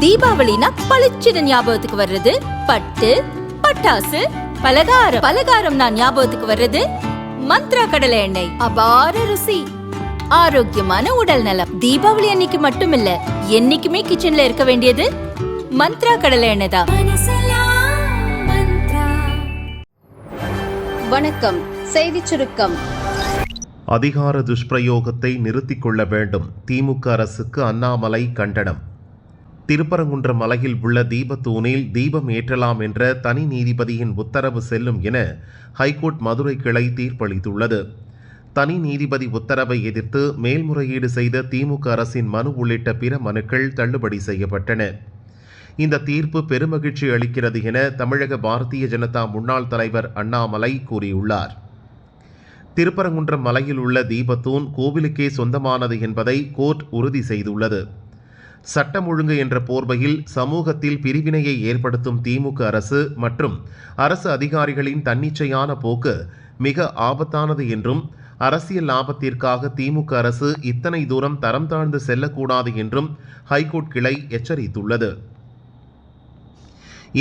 தீபாவளினா பளிச்சுன்னு ஞாபகத்துக்கு வர்றது பட்டு, பட்டாசு, பலகாரம். பலகாரம்னா ஞாபகத்துக்கு வர்றது மந்த்ரா கடலை எண்ணெய். அபார ருசி, ஆரோக்கியமான உடல் நலம். தீபாவளி அன்னைக்கு மட்டும் இல்ல, என்னைக்குமே கிச்சன்ல இருக்க வேண்டியது மந்த்ரா கடலை எண்ணெய் தான். வணக்கம். செய்திச் சுருக்கம். அதிகார துஷ்பிரயோகத்தை நிறுத்திக் கொள்ள வேண்டும். திமுக அரசுக்கு அண்ணாமலை கண்டனம். திருப்பரங்குன்றம் மலையில் உள்ள தீபத்தூணில் தீபம் ஏற்றலாம் என்ற தனி நீதிபதியின் உத்தரவு செல்லும் என ஹைகோர்ட் மதுரை கிளை தீர்ப்பளித்துள்ளது. தனி நீதிபதி உத்தரவை எதிர்த்து மேல்முறையீடு செய்த திமுக அரசின் மனு உள்ளிட்ட பிற மனுக்கள் தள்ளுபடி செய்யப்பட்டன. இந்த தீர்ப்பு பெருமகிழ்ச்சி அளிக்கிறது என தமிழக பாரதிய ஜனதா முன்னாள் தலைவர் அண்ணாமலை கூறியுள்ளார். திருப்பரங்குன்றம் மலையில் உள்ள தீபத்தூண் கோவிலுக்கே சொந்தமானது என்பதை கோர்ட் உறுதி செய்துள்ளது. சட்டம் ஒழுங்கு என்ற போர்வையில் சமூகத்தில் பிரிவினையை ஏற்படுத்தும் திமுக அரசு மற்றும் அரசு அதிகாரிகளின் தன்னிச்சையான போக்கு மிக ஆபத்தானது என்றும், அரசியல் லாபத்திற்காக திமுக அரசு இத்தனை தூரம் தரம் தாழ்ந்து செல்லக்கூடாது என்றும் ஹைகோர்ட் கிளை எச்சரித்துள்ளது.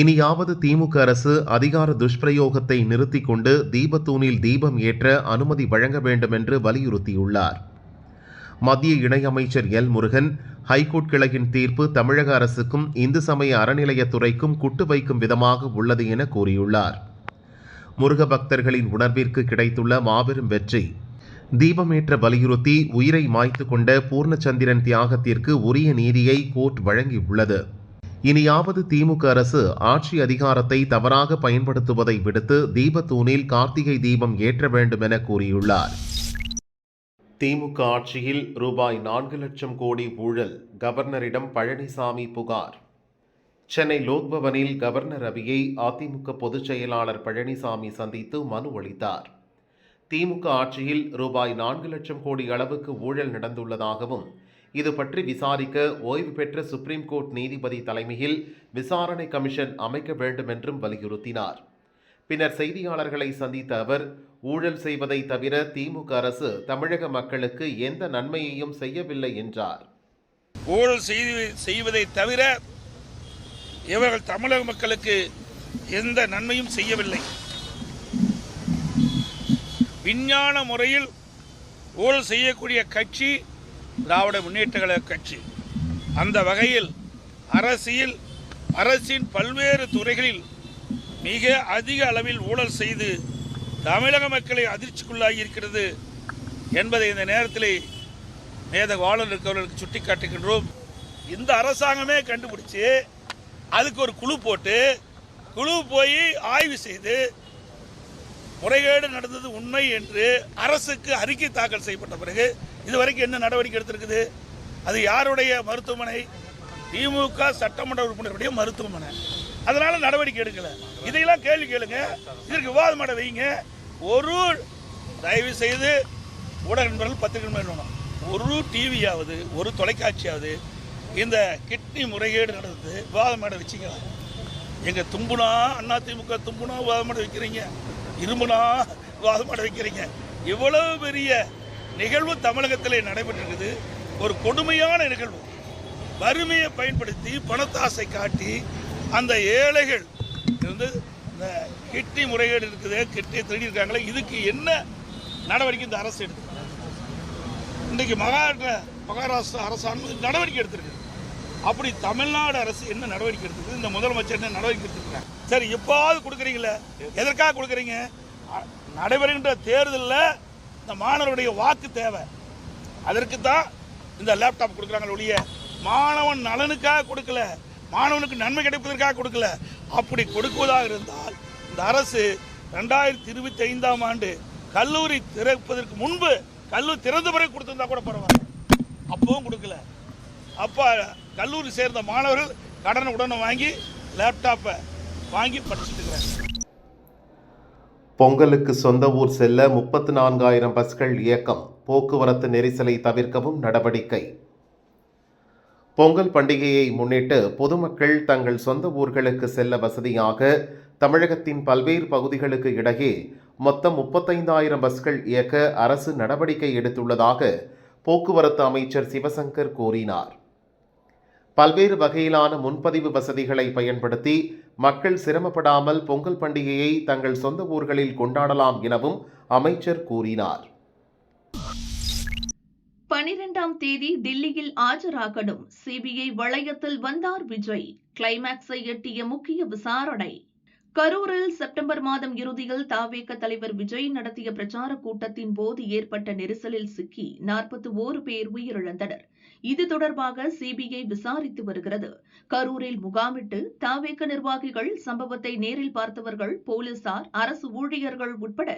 இனியாவது திமுக அரசு அதிகார துஷ்பிரயோகத்தை நிறுத்திக் கொண்டு தீபத்தூணில் தீபம் ஏற்ற அனுமதி வழங்க வேண்டும் என்று வலியுறுத்தியுள்ளார். மத்திய இணையமைச்சர் எல் முருகன் ஹைகோர்ட் கிளையின் தீர்ப்பு தமிழக அரசுக்கும் இந்து சமய அறநிலையத்துறைக்கும் குட்டு வைக்கும் விதமாக உள்ளது என கூறியுள்ளார். முருக பக்தர்களின் உணர்விற்கு கிடைத்துள்ள மாபெரும் வெற்றி. தீபமேற்ற வலியுறுத்தி உயிரை மாய்த்து கொண்ட பூர்ணச்சந்திரன் தியாகத்திற்கு உரிய நீதியை கோர்ட் வழங்கியுள்ளது. இனியாவது திமுக அரசு ஆட்சி அதிகாரத்தை தவறாக பயன்படுத்துவதை விடுத்து தீபத்தூணில் கார்த்திகை தீபம் ஏற்ற வேண்டும் என கூறியுள்ளார். திமுக ஆட்சியில் ரூபாய் 4 லட்சம் கோடி ஊழல், கவர்னரிடம் பழனிசாமி புகார். சென்னை லோக்பவனில் கவர்னர் ரவியை அதிமுக பொதுச் செயலாளர் பழனிசாமி சந்தித்து மனு அளித்தார். திமுக ஆட்சியில் ரூபாய் 4 லட்சம் கோடி அளவுக்கு ஊழல் நடந்துள்ளதாகவும், இது பற்றி விசாரிக்க ஓய்வு பெற்ற சுப்ரீம் கோர்ட் நீதிபதி தலைமையில் விசாரணை கமிஷன் அமைக்க வேண்டும் என்றும் வலியுறுத்தினார். பின்னர் செய்தியாளர்களை சந்தித்த அவர், ஊழல் செய்வதை தவிர திமுக அரசு தமிழக மக்களுக்கு எந்த நன்மையையும் செய்யவில்லை என்றார். ஊழல் செய்வதை தவிர இவர்கள் தமிழக மக்களுக்கு எந்த நன்மையும் செய்யவில்லை. விஞ்ஞான முறையில் ஊழல் செய்யக்கூடிய கட்சி திராவிட முன்னேற்ற கழக கட்சி. அந்த வகையில் அரசின் பல்வேறு துறைகளில் மிக அதிக அளவில் ஊழல் செய்து தமிழக மக்களை அதிர்ச்சிக்குள்ளாகி இருக்கிறது என்பதை இந்த நேரத்தில் மேதவாளர் இருக்கவர்களுக்கு சுட்டிக்காட்டுகின்றோம். இந்த அரசாங்கமே கண்டுபிடிச்சு அதுக்கு ஒரு குழு போய் ஆய்வு செய்து முறைகேடு நடந்தது உண்மை என்று அரசுக்கு அறிக்கை தாக்கல் செய்யப்பட்ட பிறகு இதுவரைக்கும் என்ன நடவடிக்கை எடுத்திருக்குது? அது யாருடைய மருத்துவமனை? திமுக சட்டமன்ற உறுப்பினருடைய மருத்துவமனை. அதனால நடவடிக்கை எடுக்கல. இதையெல்லாம் கேள்வி கேளுங்க, இதற்கு விவாதம் பண்ண வைங்க. ஒரு தயவு செய்து ஊடக நண்பர்கள், பத்திரிகை நண்பர்கள், ஒரு டிவியாவது ஒரு தொலைக்காட்சியாவது இந்த கிட்னி முறைகேடு நடந்தது விவாதம் பண்ண வச்சிங்களா? எங்க தும்புனா அண்ணா திமுக தும்புனா விவாதம் பண்ண வைக்கிறீங்க, இரும்புனா விவாதம் பண்ண வைக்கிறீங்க. இவ்வளவு பெரிய நிகழ்வு தமிழகத்திலே நடைபெற்றிருக்குது. ஒரு கொடுமையான நிகழ்வு. வறுமையை பயன்படுத்தி பணத்தாசை காட்டி அந்த ஏழைகள் இருந்து இந்த கிட்னி முறைகேடு இருக்குது, கிட்னி திருடி இருக்காங்களே, இதுக்கு என்ன நடவடிக்கை இந்த அரசு எடுத்து? இன்றைக்கு மகாராஷ்டிரா அரசாங்கம் நடவடிக்கை எடுத்திருக்கு. அப்படி தமிழ்நாடு அரசு என்ன நடவடிக்கை எடுத்திருக்கு? இந்த முதலமைச்சர் என்ன நடவடிக்கை எடுத்திருக்காங்க? சரி, எப்பாவது கொடுக்குறீங்களே, எதற்காக கொடுக்குறீங்க? நடைபெறுகின்ற தேர்தலில் இந்த மாணவருடைய வாக்கு தேவை. அதற்கு தான் இந்த லேப்டாப் கொடுக்குறாங்க ஒழிய மாணவன் நலனுக்காக கொடுக்கல, மாணவனுக்கு நன்மை கிடைப்பதற்காக கொடுக்கல. அப்படி கொடுக்குவதாக இருந்தால் இந்த அரசு 2025ஆம் ஆண்டு கல்லூரி திறப்பதற்கு முன்பு கல்லூரி திறந்த பிறகு கொடுத்திருந்தா கூட பரவாயில்ல. அப்பவும் கொடுக்கல. அப்போ கல்லூரி சேர்ந்த மாணவர்கள் கடனை உடனே வாங்கி லேப்டாப்பை வாங்கி படிச்சுட்டு இருக்கிறாங்க. பொங்கலுக்கு சொந்த ஊர் செல்ல 34,000 பஸ்கள் இயக்கம், போக்குவரத்து நெரிசலை தவிர்க்கவும் நடவடிக்கை. பொங்கல் பண்டிகையை முன்னிட்டு பொதுமக்கள் தங்கள் சொந்த ஊர்களுக்கு செல்ல வசதியாக தமிழகத்தின் பல்வேறு பகுதிகளுக்கு இடையே மொத்தம் 35,000 பஸ்கள் இயக்க அரசு நடவடிக்கை எடுத்துள்ளதாக போக்குவரத்து அமைச்சர் சிவசங்கர் கூறினார். பல்வேறு வகையிலான முன்பதிவு வசதிகளை பயன்படுத்தி மக்கள் சிரமப்படாமல் பொங்கல் பண்டிகையை தங்கள் சொந்த ஊர்களில் கொண்டாடலாம் எனவும் அமைச்சர் கூறினார். 12ஆம் தேதி டில்லியில் ஆஜராகணும். சிபிஐ வளையத்தில் வந்தார் விஜய். கிளைமாக்ஸை எட்டிய முக்கிய விசாரணை. கரூரில் செப்டம்பர் மாதம் இறுதியில் தவேக தலைவர் விஜய் நடத்திய பிரச்சார கூட்டத்தின் போது ஏற்பட்ட நெரிசலில் சிக்கி 41 பேர் உயிரிழந்தனர். இது தொடர்பாக சிபிஐ விசாரித்து வருகிறது. கரூரில் முகாமிட்டு தவேக நிர்வாகிகள், சம்பவத்தை நேரில் பார்த்தவர்கள், போலீசார், அரசு ஊழியர்கள் உட்பட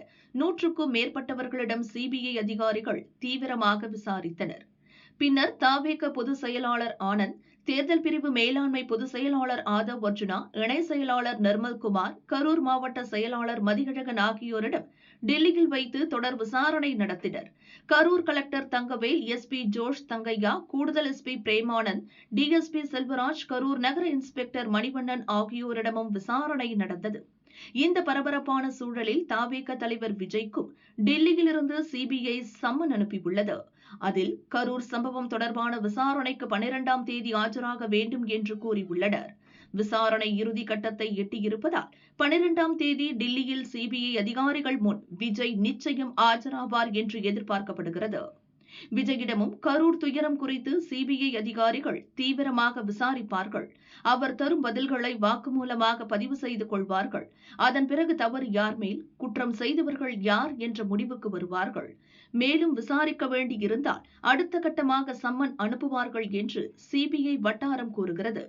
100க்கும் மேற்பட்டவர்களிடம் சிபிஐ அதிகாரிகள் தீவிரமாக விசாரித்தனர். பின்னர் தவேக பொதுச் செயலாளர் ஆனந்த், தேர்தல் பிரிவு மேலாண்மை பொதுச் செயலாளர் ஆதவ் அர்ஜுனா, இணை செயலாளர் நிர்மல்குமார், கரூர் மாவட்ட செயலாளர் மதியழகன் ஆகியோரிடம் டில்லியில் வைத்து தொடர் விசாரணை நடத்தினர். கரூர் கலெக்டர் தங்கவேல், எஸ்பி ஜோஷ் தங்கையா, கூடுதல் எஸ்பி பிரேமானந்த், டிஎஸ்பி செல்வராஜ், கரூர் நகர இன்ஸ்பெக்டர் மணிவண்ணன் ஆகியோரிடமும் விசாரணை நடந்தது. இந்த பரபரப்பான சூழலில் தவேக தலைவர் விஜய்க்கும் டில்லியிலிருந்து சிபிஐ சம்மன் அனுப்பியுள்ளது. அதில் கரூர் சம்பவம் தொடர்பான விசாரணைக்கு 12ஆம் தேதி ஆஜராக வேண்டும் என்று கூறியுள்ளனர். விசாரணை இறுதி கட்டத்தை எட்டியிருப்பதால் 12ஆம் தேதி டில்லியில் சிபிஐ அதிகாரிகள் முன் விஜய் நிச்சயம் ஆஜராவார் என்று எதிர்பார்க்கப்படுகிறது. விஜயிடமும் கரூர் துயரம் குறித்து சிபிஐ அதிகாரிகள் தீவிரமாக விசாரிப்பார்கள். அவர் தரும் பதில்களை வாக்குமூலமாக பதிவு செய்து கொள்வார்கள். அதன் பிறகு தவறு யார் மேல், குற்றம் செய்தவர்கள் யார் என்ற முடிவுக்கு வருவார்கள். மேலும் விசாரிக்க வேண்டி இருந்தால் அடுத்த கட்டமாக சம்மன் அனுப்புவார்கள் என்று சிபிஐ வட்டாரம் கூறுகிறது.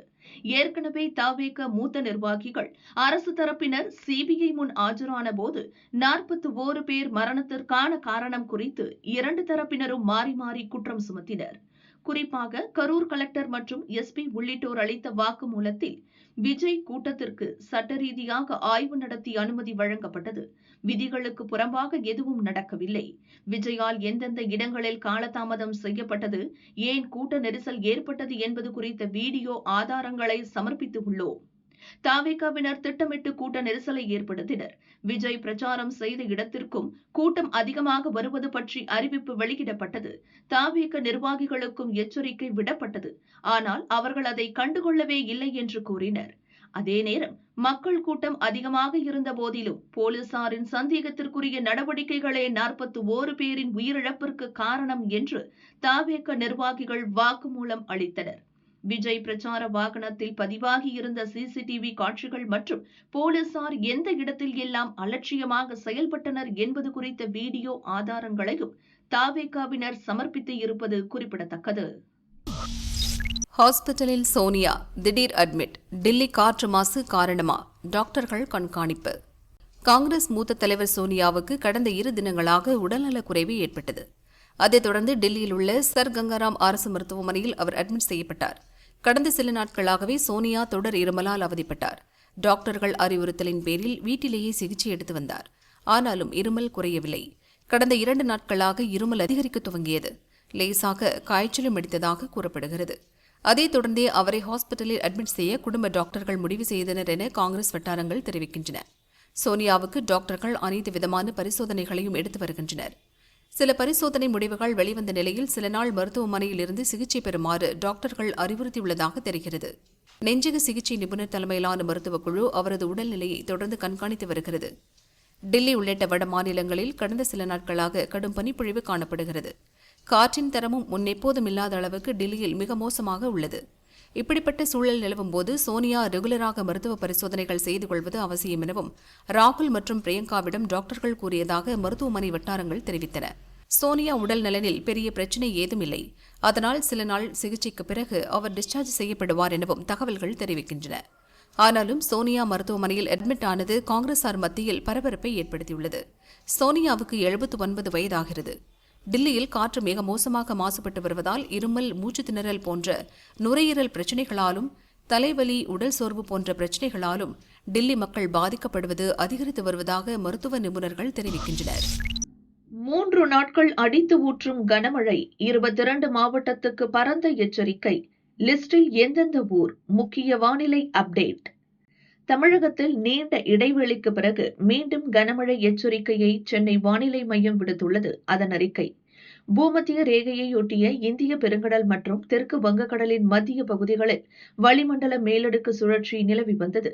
ஏற்கனவே தவேக மூத்த நிர்வாகிகள், அரசு தரப்பினர் சிபிஐ முன் ஆஜரான போது 41 பேர் மரணத்திற்கான காரணம் குறித்து 2 தரப்பினரும் மாறி மாறி குற்றம் சுமத்தினர். குறிப்பாக கரூர் கலெக்டர் மற்றும் எஸ்பி உள்ளிட்டோர் அளித்த வாக்குமூலத்தில் விஜய் கூட்டத்திற்கு சட்ட ரீதியாக ஆய்வு நடத்தி அனுமதி வழங்கப்பட்டது. விதிகளுக்கு புறம்பாக எதுவும் நடக்கவில்லை. விஜயால் எந்தெந்த இடங்களில் காலதாமதம் செய்யப்பட்டது, ஏன் கூட்ட நெரிசல் ஏற்பட்டது என்பது குறித்த வீடியோ ஆதாரங்களை சமர்ப்பித்து உள்ளோம். தவேகவினர் திட்டமிட்டு கூட்ட நெரிசலை ஏற்படுத்தினர். விஜய் பிரச்சாரம் செய்த இடத்திற்கும் கூட்டம் அதிகமாக வருவது பற்றி அறிவிப்பு வெளியிடப்பட்டது. தவேக நிர்வாகிகளுக்கும் எச்சரிக்கை விடப்பட்டது. ஆனால் அவர்கள் அதை கண்டுகொள்ளவே இல்லை என்று கூறினர். அதே நேரம் மக்கள் கூட்டம் அதிகமாக இருந்த போதிலும் போலீசாரின் சந்தேகத்திற்குரிய நடவடிக்கைகளே 41 பேரின் உயிரிழப்பிற்கு காரணம் என்று தவேக நிர்வாகிகள் வாக்குமூலம் அளித்தனர். விஜய் பிரச்சார வாகனத்தில் பதிவாகி இருந்த சிசிடிவி காட்சிகள் மற்றும் போலீசார் எந்த இடத்தில் எல்லாம் அலட்சியமாக செயல்பட்டனர் என்பது குறித்த வீடியோ ஆதாரங்களையும் தவேகவினர் சமர்ப்பித்து இருப்பது குறிப்பிடத்தக்கது. ஹாஸ்பிட்டலில் சோனியா திடீர் அட்மிட். டில்லி காற்று மாசு காரணமா? டாக்டர்கள் கண்காணிப்பு. காங்கிரஸ் மூத்த தலைவர் சோனியாவுக்கு கடந்த 2 தினங்களாக உடல்நலக்குறைவு ஏற்பட்டது. அதைத் தொடர்ந்து டில்லியில் உள்ள சர் கங்காராம் அரசு மருத்துவமனையில் அவர் அட்மிட் செய்யப்பட்டார். கடந்த சில நாட்களாகவே சோனியா தொடர் இருமலால் அவதிப்பட்டார். டாக்டர்கள் அறிவுறுத்தலின் பேரில் வீட்டிலேயே சிகிச்சை எடுத்து வந்தார். ஆனாலும் இருமல் குறையவில்லை. கடந்த 2 நாட்களாக இருமல் அதிகரிக்க துவங்கியது. லேசாக காய்ச்சலும் அடித்ததாக கூறப்படுகிறது. அதைத் தொடர்ந்தே அவரை ஹாஸ்பிட்டலில் அட்மிட் செய்ய குடும்ப டாக்டர்கள் முடிவு செய்தனர் என காங்கிரஸ் வட்டாரங்கள் தெரிவிக்கின்றன. சோனியாவுக்கு டாக்டர்கள் அனைத்து விதமான பரிசோதனைகளையும் எடுத்து வருகின்றனர். சில பரிசோதனை முடிவுகள் வெளிவந்த நிலையில் சில நாள் மருத்துவமனையில் இருந்து சிகிச்சை பெறுமாறு டாக்டர்கள் அறிவுறுத்தியுள்ளதாக தெரிகிறது. நெஞ்சக சிகிச்சை நிபுணர் தலைமையிலான மருத்துவக் குழு அவரது உடல்நிலையை தொடர்ந்து கண்காணித்து வருகிறது. டில்லி உள்ளிட்ட வட மாநிலங்களில் கடந்த சில நாட்களாக கடும் பனிப்பொழிவு காணப்படுகிறது. காற்றின் தரமும் முன்னெப்போதும் இல்லாத அளவுக்கு டில்லியில் மிக மோசமாக உள்ளது. இப்படிப்பட்ட சூழல் நிலவும் போது சோனியா ரெகுலராக மருத்துவ பரிசோதனைகள் செய்து கொள்வது அவசியம் எனவும் ராகுல் மற்றும் பிரியங்காவிடம் டாக்டர்கள் கூறியதாக மருத்துவமனை வட்டாரங்கள் தெரிவித்தன. சோனியா உடல் நலனில் பெரிய பிரச்சினை ஏதும் இல்லை. அதனால் சில நாள் சிகிச்சைக்கு பிறகு அவர் டிஸ்சார்ஜ் செய்யப்படுவார் எனவும் தகவல்கள் தெரிவிக்கின்றன. ஆனாலும் சோனியா மருத்துவமனையில் அட்மிட் ஆனது காங்கிரசார் மத்தியில் பரபரப்பை ஏற்படுத்தியுள்ளது. சோனியாவுக்கு 79 வயதாகிறது. டில்லியில் காற்று மிக மோசமாக மாசுபட்டு வருவதால் இருமல், மூச்சு திணறல் போன்ற நுரையீரல் பிரச்சினைகளாலும் தலைவலி, உடல் சோர்வு போன்ற பிரச்சினைகளாலும் டில்லி மக்கள் பாதிக்கப்படுவது அதிகரித்து வருவதாக மருத்துவ நிபுணர்கள் தெரிவிக்கின்றனர். 3 நாட்கள் அடித்து ஊற்றும் கனமழை. 22 மாவட்டத்துக்கு பரந்த எச்சரிக்கை. லிஸ்டில் எந்தெந்த ஊர்? முக்கிய வானிலை அப்டேட். தமிழகத்தில் நீண்ட இடைவெளிக்கு பிறகு மீண்டும் கனமழை எச்சரிக்கையை சென்னை வானிலை மையம் விடுத்துள்ளது. அதன் அறிக்கை: பூமத்திய ரேகையையொட்டிய இந்திய பெருங்கடல் மற்றும் தெற்கு வங்கக்கடலின் மத்திய பகுதிகளில் வளிமண்டல மேலடுக்கு சுழற்சி நிலவி வந்தது.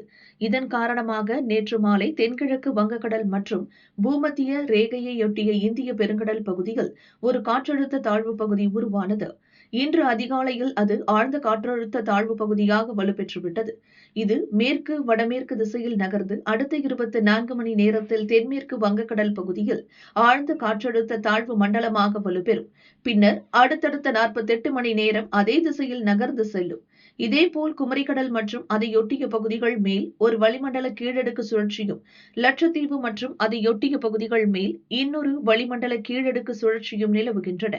இதன் காரணமாக நேற்று மாலை தென்கிழக்கு வங்கக்கடல் மற்றும் பூமத்திய ரேகையையொட்டிய இந்திய பெருங்கடல் பகுதியில் ஒரு காற்றழுத்த தாழ்வு பகுதி உருவானது. இன்று அதிகாலையில் அது ஆழ்ந்த காற்றழுத்த தாழ்வு பகுதியாக வலுப்பெற்றுவிட்டது. இது மேற்கு வடமேற்கு திசையில் நகர்ந்து அடுத்த 24 மணி நேரத்தில் தென்மேற்கு வங்கக்கடல் பகுதியில் ஆழ்ந்த காற்றழுத்த தாழ்வு மண்டலமாக வலுப்பெறும். பின்னர் அடுத்தடுத்த 48 மணி நேரம் அதே திசையில் நகர்ந்து செல்லும். இதேபோல் குமரிக்கடல் மற்றும் அதையொட்டிய பகுதிகள் மேல் ஒரு வளிமண்டல கீழடுக்கு சுழற்சியும், லட்சத்தீவு மற்றும் அதையொட்டிய பகுதிகள் மேல் இன்னொரு வளிமண்டல கீழடுக்கு சுழற்சியும் நிலவுகின்றன.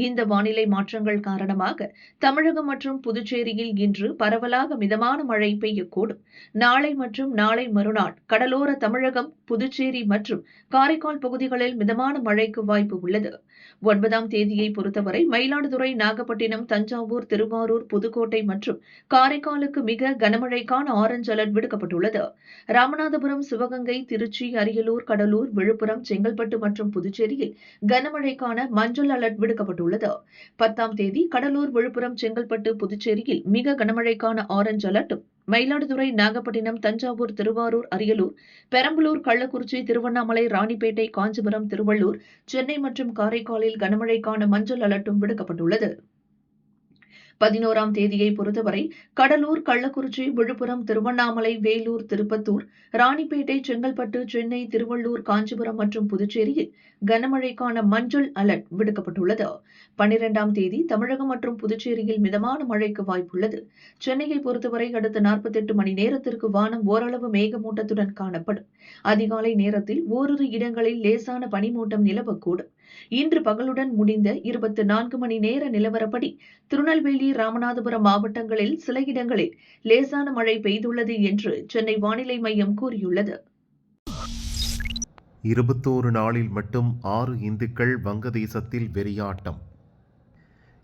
இந்த வானிலை மாற்றங்கள் காரணமாக தமிழகம் மற்றும் புதுச்சேரியில் இன்று பரவலாக மிதமான மழை பெய்யக்கூடும். நாளை மற்றும் நாளை மறுநாள் கடலோர தமிழகம், புதுச்சேரி மற்றும் காரைக்கால் பகுதிகளில் மிதமான மழைக்கு வாய்ப்பு உள்ளது. 9ஆம் தேதியை பொறுத்தவரை மயிலாடுதுறை, நாகப்பட்டினம், தஞ்சாவூர், திருவாரூர், புதுக்கோட்டை மற்றும் காரைக்காலுக்கு மிக கனமழைக்கான ஆரஞ்ச் அலர்ட் விடுக்கப்பட்டுள்ளது. ராமநாதபுரம், சிவகங்கை, திருச்சி, அரியலூர், கடலூர், விழுப்புரம், செங்கல்பட்டு மற்றும் புதுச்சேரியில் கனமழைக்கான மஞ்சள் அலர்ட் விடுக்கப்பட்டுள்ளது. 10ஆம் தேதி கடலூர், விழுப்புரம், செங்கல்பட்டு, புதுச்சேரியில் மிக கனமழைக்கான ஆரஞ்ச் அலர்ட்டும், மயிலாடுதுறை, நாகப்பட்டினம், தஞ்சாவூர், திருவாரூர், அரியலூர், பெரம்பலூர், கள்ளக்குறிச்சி, திருவண்ணாமலை, ராணிப்பேட்டை, காஞ்சிபுரம், திருவள்ளூர், சென்னை மற்றும் காரைக்காலில் கனமழைக்கான மஞ்சள் அலர்ட்டும் விடுக்கப்பட்டுள்ளது. 11ஆம் தேதியை பொறுத்தவரை கடலூர், கள்ளக்குறிச்சி, விழுப்புரம், திருவண்ணாமலை, வேலூர், திருப்பத்தூர், ராணிப்பேட்டை, செங்கல்பட்டு, சென்னை, திருவள்ளூர், காஞ்சிபுரம் மற்றும் புதுச்சேரியில் கனமழைக்கான மஞ்சள் அலர்ட் விடுக்கப்பட்டுள்ளது. 12ஆம் தேதி தமிழகம் மற்றும் புதுச்சேரியில் மிதமான மழைக்கு வாய்ப்புள்ளது. சென்னையை பொறுத்தவரை அடுத்த 48 மணி நேரத்திற்கு வானம் ஓரளவு மேகமூட்டத்துடன் காணப்படும். அதிகாலை நேரத்தில் ஓரிரு இடங்களில் லேசான பனிமூட்டம் நிலவக்கூடும். இன்று பகலுடன் முடிந்த 24 மணி நேர நிலவரப்படி திருநெல்வேலி, ராமநாதபுரம் மாவட்டங்களில் சில இடங்களில் லேசான மழை பெய்துள்ளது என்று சென்னை வானிலை மையம் கூறியுள்ளது. 21 நாளில் மட்டும் 6 இந்துக்கள் வங்கதேசத்தில் வெறியாட்டம்.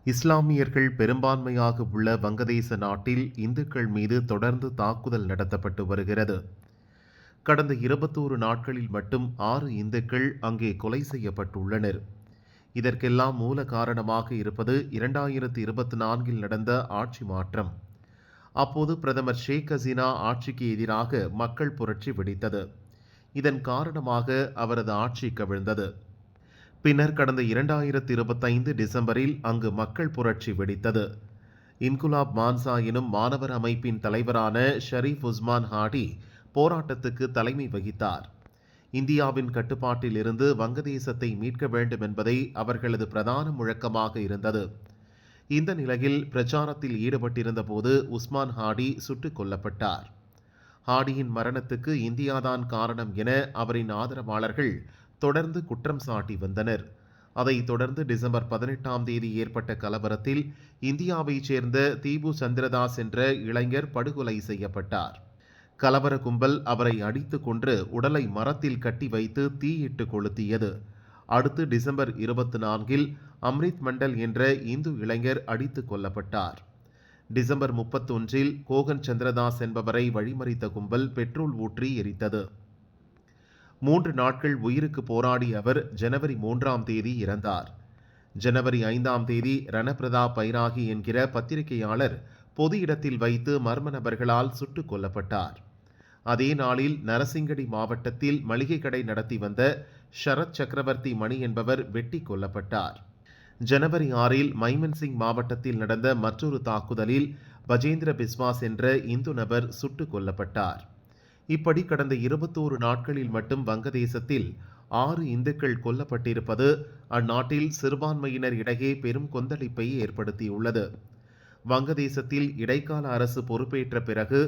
இஸ்லாமியர்கள் பெரும்பான்மையாக உள்ள வங்கதேச நாட்டில் இந்துக்கள் மீது தொடர்ந்து தாக்குதல் நடத்தப்பட்டு வருகிறது. கடந்த 21 நாட்களில் மட்டும் 6 இந்துக்கள் அங்கே கொலை செய்யப்பட்டுள்ளனர். இதற்கெல்லாம் மூல காரணமாக இருப்பது 2024 நடந்த ஆட்சி மாற்றம். அப்போது பிரதமர் ஷேக் ஹசீனா ஆட்சிக்கு எதிராக மக்கள் புரட்சி வெடித்தது. இதன் காரணமாக அவரது ஆட்சி கவிழ்ந்தது. பின்னர் கடந்த 2025 டிசம்பரில் அங்கு மக்கள் புரட்சி வெடித்தது. இன்குலாப் மான்சா எனும் மாணவர் அமைப்பின் தலைவரான ஷரீப் உஸ்மான் ஹாடி போராட்டத்துக்கு தலைமை வகித்தார். இந்தியாவின் கட்டுப்பாட்டில் இருந்து வங்கதேசத்தை மீட்க வேண்டும் என்பதை அவர்களது பிரதான முழக்கமாக இருந்தது. இந்த நிலையில் பிரச்சாரத்தில் ஈடுபட்டிருந்த போது உஸ்மான் ஹாடி சுட்டுக் கொல்லப்பட்டார். ஹாடியின் மரணத்துக்கு இந்தியாதான் காரணம் என அவரின் ஆதரவாளர்கள் தொடர்ந்து குற்றம் சாட்டி வந்தனர். அதைத் தொடர்ந்து டிசம்பர் 18ஆம் தேதி ஏற்பட்ட கலவரத்தில் இந்தியாவைச் சேர்ந்த தீபு சந்திரதாஸ் என்ற இளைஞர் படுகொலை செய்யப்பட்டார். கலவர கும்பல் அவரை அடித்து கொன்று உடலை மரத்தில் கட்டி வைத்து தீயிட்டு கொளுத்தியது. அடுத்து டிசம்பர் 24இல் அம்ரித் மண்டல் என்ற இந்து இளைஞர் அடித்து கொல்லப்பட்டார். டிசம்பர் 31இல் கோகன் சந்திரதாஸ் என்பவரை வழிமறித்த கும்பல் பெட்ரோல் ஊற்றி எரித்தது. 3 நாட்கள் உயிருக்கு போராடிய அவர் ஜனவரி 3ஆம் தேதி இறந்தார். ஜனவரி 5ஆம் தேதி ரணபிரதாப் பைராகி என்கிற பத்திரிகையாளர் பொது இடத்தில் வைத்து மர்ம நபர்களால் சுட்டுக் கொல்லப்பட்டார். அதே நாளில் நரசிங்கடி மாவட்டத்தில் மளிகை கடை நடத்தி வந்த ஷரத் சக்கரவர்த்தி மணி என்பவர் வெட்டி கொல்லப்பட்டார். ஜனவரி 6இல் மைமன்சிங் மாவட்டத்தில் நடந்த மற்றொரு தாக்குதலில் பஜேந்திர பிஸ்வாஸ் என்ற இந்து நபர் சுட்டுக் கொல்லப்பட்டார். இப்படி கடந்த 21 நாட்களில் மட்டும் வங்கதேசத்தில் 6 இந்துக்கள் கொல்லப்பட்டிருப்பது அந்நாட்டில் சிறுபான்மையினர் இடையே பெரும் கொந்தளிப்பை ஏற்படுத்தியுள்ளது. வங்கதேசத்தில் இடைக்கால அரசு பொறுப்பேற்ற பிறகு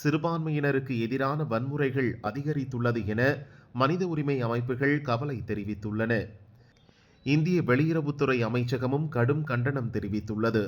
சிறுபான்மையினருக்கு எதிரான வன்முறைகள் அதிகரித்துள்ளது என மனித உரிமை அமைப்புகள் கவலை தெரிவித்துள்ளன. இந்திய வெளியுறவுத்துறை அமைச்சகமும் கடும் கண்டனம் தெரிவித்துள்ளது.